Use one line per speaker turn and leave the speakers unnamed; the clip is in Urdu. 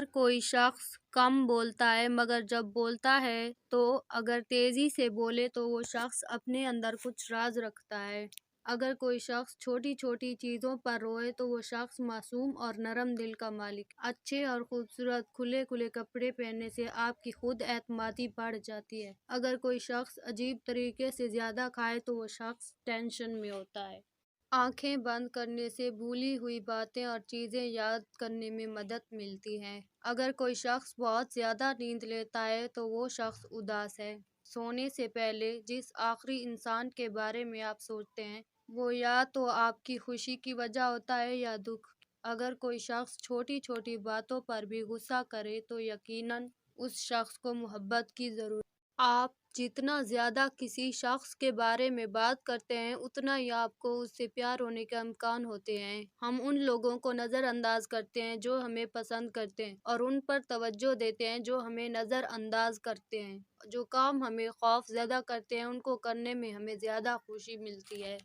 اگر کوئی شخص کم بولتا ہے مگر جب بولتا ہے تو اگر تیزی سے بولے تو وہ شخص اپنے اندر کچھ راز رکھتا ہے۔ اگر کوئی شخص چھوٹی چھوٹی چیزوں پر روئے تو وہ شخص معصوم اور نرم دل کا مالک۔ اچھے اور خوبصورت کھلے کھلے کپڑے پہننے سے آپ کی خود اعتمادی بڑھ جاتی ہے۔ اگر کوئی شخص عجیب طریقے سے زیادہ کھائے تو وہ شخص ٹینشن میں ہوتا ہے۔ آنکھیں بند کرنے سے بھولی ہوئی باتیں اور چیزیں یاد کرنے میں مدد ملتی ہے۔ اگر کوئی شخص بہت زیادہ نیند لیتا ہے تو وہ شخص اداس ہے۔ سونے سے پہلے جس آخری انسان کے بارے میں آپ سوچتے ہیں وہ یا تو آپ کی خوشی کی وجہ ہوتا ہے یا دکھ۔ اگر کوئی شخص چھوٹی چھوٹی باتوں پر بھی غصہ کرے تو یقیناً اس شخص کو محبت کی ضرورت ہے۔ آپ جتنا زیادہ کسی شخص کے بارے میں بات کرتے ہیں اتنا ہی آپ کو اس سے پیار ہونے کے امکان ہوتے ہیں۔ ہم ان لوگوں کو نظر انداز کرتے ہیں جو ہمیں پسند کرتے ہیں اور ان پر توجہ دیتے ہیں جو ہمیں نظر انداز کرتے ہیں۔ جو کام ہمیں خوف زدہ کرتے ہیں ان کو کرنے میں ہمیں زیادہ خوشی ملتی ہے۔